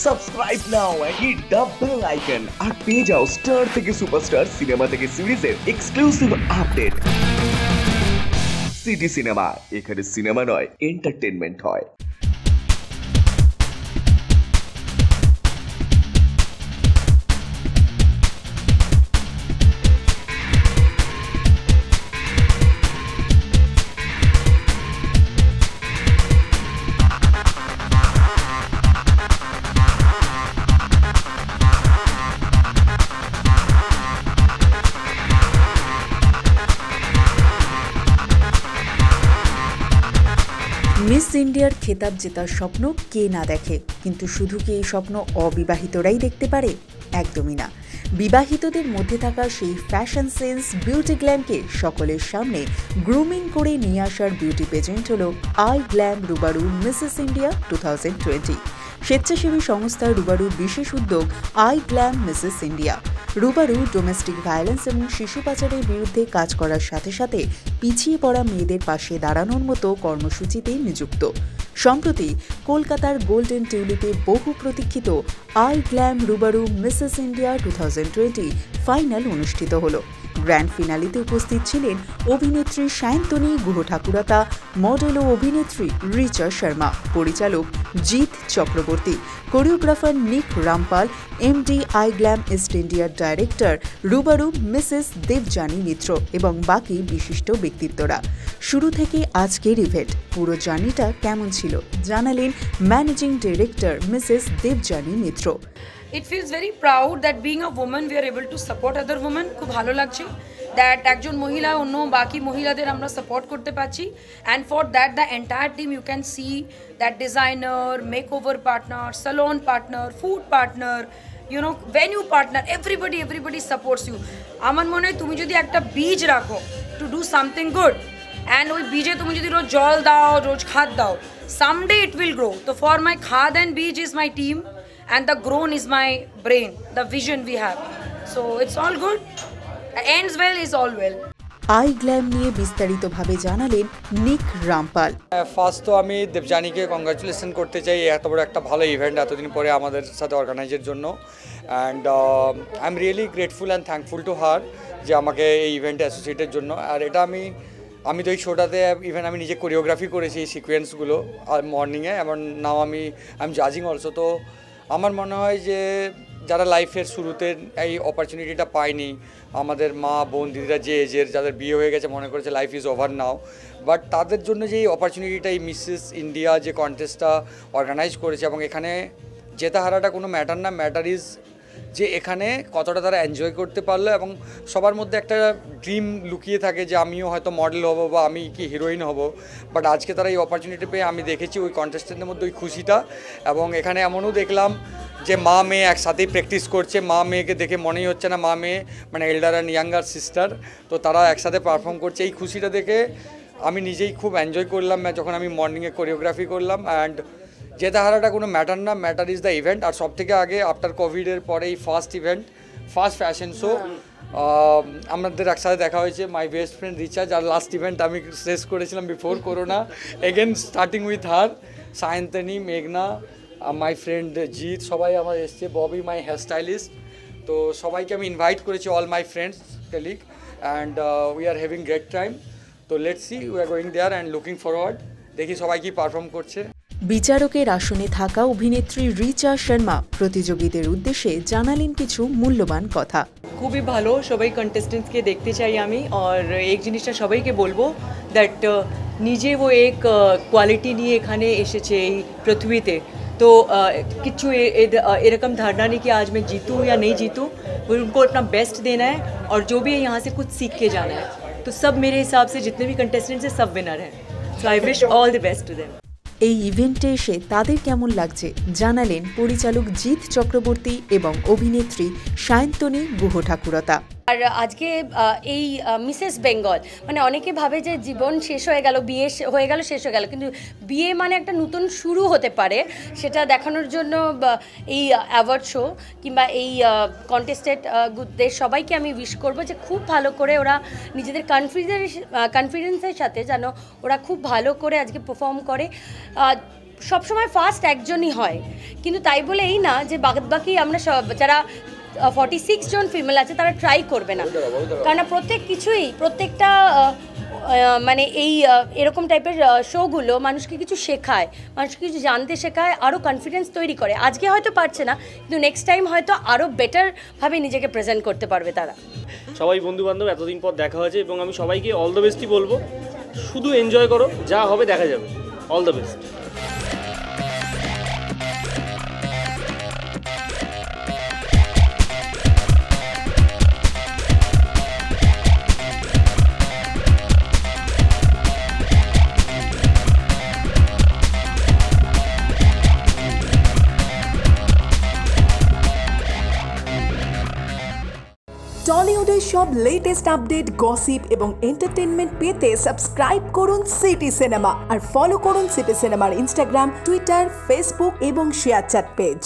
Subscribe now and hit the bell icon আর পেয়ে যাও স্টার থেকে সুপারস্টার সিনেমা থেকে সিরিজের এক্সক্লুসিভ আপডেট। সিটি সিনেমা, এখানে সিনেমা নয় এন্টারটেনমেন্ট হয়। মিস ইন্ডিয়ার খেতাব জেতার স্বপ্ন কে না দেখে, কিন্তু শুধু কি এই স্বপ্ন অবিবাহিতরাই দেখতে পারে? একদমই না। বিবাহিতদের মধ্যে থাকা সেই ফ্যাশন সেন্স, বিউটি গ্ল্যামকে সকলের সামনে গ্রুমিং করে নিয়ে আসার বিউটি পেজেন্ট হলো I Glam Rubaru Mrs India 2020। স্বেচ্ছাসেবী সংস্থা রুবারুর বিশেষ উদ্যোগ I Glam Mrs India. Rubaru domestic violence এবং শিশু পাচারের বিরুদ্ধে কাজ করার সাথে সাথে পিছিয়ে পড়া মেয়েদের পাশে দাঁড়ানোর মতো কর্মসূচিতে নিযুক্ত। সম্প্রতি কলকাতার গোল্ডেন টিউলিপে বহু প্রতীক্ষিত I Glam Rubaru Mrs India 2020 final অনুষ্ঠিত হলো। গ্র্যান্ড ফিনালিতে উপস্থিত ছিলেন অভিনেত্রী সায়ন্তনী গুহ ঠাকুরতা, মডেল ও অভিনেত্রী রিচা শর্মা, পরিচালক Jeet Chakraborty, choreographer Nick Rampal, MD I Glam East ইন্ডিয়ার ডাইরেক্টর রুবারু মিসেস দেবযানী মিত্র এবং বাকি বিশিষ্ট ব্যক্তিত্বরা। শুরু থেকে আজকের ইভেন্ট পুরো জার্নিটা কেমন ছিল জানালেন managing director Mrs Debjani Mitra. It feels very proud that being a woman we are able to support other women. খুব ভালো লাগছে that একজন মহিলা অন্য বাকি মহিলাদের আমরা সাপোর্ট করতে পারছি, and for that the entire team you can see that designer, makeover partner, salon partner, food partner, you know, venue partner, everybody supports you. আমার মনে হয় তুমি যদি একটা বীজ রাখো to do something good and ওই বীজে তুমি যদি রোজ জল দাও, রোজ খাদ দাও, someday it will grow. So for my খাদ and বীজ is my team and the grown is my brain, the vision we have. So it's all good. Ends well is all well. I glam নিয়ে বিস্তারিতভাবে জানালেন নিক Rampal. First তো আমি দেবযানীকে congratulation করতে চাই এত বড় একটা ভালো ইভেন্ট এতদিন পরে আমাদের সাথে অর্গানাইজের জন্য, and I am really grateful and thankful to her যে আমাকে এই ইভেন্টে অ্যাসোসিয়েটের জন্য। আর এটা আমি তো এই শোটাতে ইভেন আমি নিজে কোরিওগ্রাফি করেছি এই সিকোয়েন্সগুলো মর্নিংয়ে, এবং নাও আমি এম জাজিং অলসো। তো আমার মনে হয় যে যারা লাইফের শুরুতে এই অপরচুনিটিটা পায়নি, আমাদের মা বোন দিদিরা যে এজের যাদের বিয়ে হয়ে গেছে মনে করেছে life is over now, but তাদের জন্য যে এই অপরচুনিটিটা এই মিসেস ইন্ডিয়া যে কন্টেস্টটা অর্গানাইজ করেছে, এবং এখানে জেতা হারাটা কোনো ম্যাটার না, ম্যাটার ইজ যে এখানে কতটা তারা এনজয় করতে পারলো। এবং সবার মধ্যে একটা ড্রিম লুকিয়ে থাকে যে আমিও হয়তো মডেল হব বা আমি কি হিরোইন হব, বাট আজকে তারা এই অপরচুনিটি পেয়ে আমি দেখেছি ওই কন্টেস্টেন্টের মধ্যে ওই খুশিটা। এবং এখানে এমনও দেখলাম যে মা মেয়ে একসাথেই প্র্যাকটিস করছে, মা মেয়েকে দেখে মনেই হচ্ছে না মা মেয়ে, মানে এল্ডার অ্যান্ড ইয়াঙ্গার সিস্টার, তো তারা একসাথে পারফর্ম করছে। এই খুশিটা দেখে আমি নিজেই খুব এনজয় করলাম যখন আমি মর্নিংয়ে কোরিওগ্রাফি করলাম। অ্যান্ড জেতা হারাটা কোনো ম্যাটার না, ম্যাটার ইজ দ্য ইভেন্ট। আর সব থেকে আগে আফটার কোভিডের পরে এই first event, first fashion show আমাদের একসাথে দেখা হয়েছে। মাই বেস্ট ফ্রেন্ড রিচা, যার লাস্ট ইভেন্ট আমি শেষ করেছিলাম before corona, again starting with her, Sayantani, মেঘনা, মাই ফ্রেন্ড জিৎ, সবাই আমার এসছে, ববি মাই হেয়ার স্টাইলিস্ট। তো সবাইকে আমি ইনভাইট করেছি, all my friends, colleague, and we are having great time. তো let's see, we are going there and looking forward, দেখি সবাই কি পারফর্ম করছে। বিচারকের আসনে থাকা অভিনেত্রী রিচা শর্মা প্রতিযোগীদের উদ্দেশ্যে জানালেন কিছু মূল্যবান কথা। খুবই ভালো, সবাই কন্টেস্টেন্টসকে দেখতে চাই আমি, আর এক জিনিসটা সবাইকে বলবো দ্যাট নিজে ও এক কোয়ালিটি নিয়ে এখানে এসেছে এই পৃথিবীতে। तो किच्छु एरकम धारणा नहीं कि आज मैं जीतूँ या नहीं जीतूँ, उनको अपना बेस्ट देना है और जो भी है यहाँ से कुछ सीख के जाना है। तो सब मेरे हिसाब से जितने भी कंटेस्टेंट्स हैं सब विनर हैं। So I wish all the best to them. এই ইভেন্টে এসে তাদের কেমন লাগছে জানালেন পরিচালক জিৎ চক্রবর্তী এবং অভিনেত্রী সায়ন্তনী গুহ ঠাকুরতা। আর আজকে এই মিসেস বেঙ্গল মানে অনেকে ভাবে যে জীবন শেষ হয়ে গেল, বিয়ে হয়ে গেল, শেষ হয়ে গেল, কিন্তু বিয়ে মানে একটা নতুন শুরু হতে পারে, সেটা দেখানোর জন্য এই অ্যাওয়ার্ড শো কিংবা এই কন্টেস্টেন্টদের সবাইকে আমি উইশ করব যে খুব ভালো করে ওরা নিজেদের কনফিডেন্সের সাথে যেন ওরা খুব ভালো করে আজকে পারফর্ম করে। সবসময় ফার্স্ট একজনই হয়, কিন্তু তাই বলে এই না যে বাকি আমরা যারা 46 জন ফিমেল আছে তারা ট্রাই করবে না, কারণ প্রত্যেকটা মানে এই এরকম টাইপের শোগুলো মানুষকে কিছু শেখায়, মানুষকে কিছু জানতে শেখায়, আরও কনফিডেন্স তৈরি করে। আজকে হয়তো পারছে না, কিন্তু নেক্সট টাইম হয়তো আরও বেটারভাবে নিজেকে প্রেজেন্ট করতে পারবে তারা। সবাই বন্ধুবান্ধব, এতদিন পর দেখা হয়েছে এবং আমি সবাইকে অল দ্য বেস্টই বলবো। শুধু এনজয় করো, যা হবে দেখা যাবে। All the best. টলিউডের সব লেটেস্ট আপডেট, গসিপ এবং এন্টারটেনমেন্ট পেতে সাবস্ক্রাইব করুন সিটি সিনেমা আর ফলো করুন সিটি সিনেমার ইনস্টাগ্রাম, টুইটার, ফেসবুক এবং শেয়ার চ্যাট পেজ।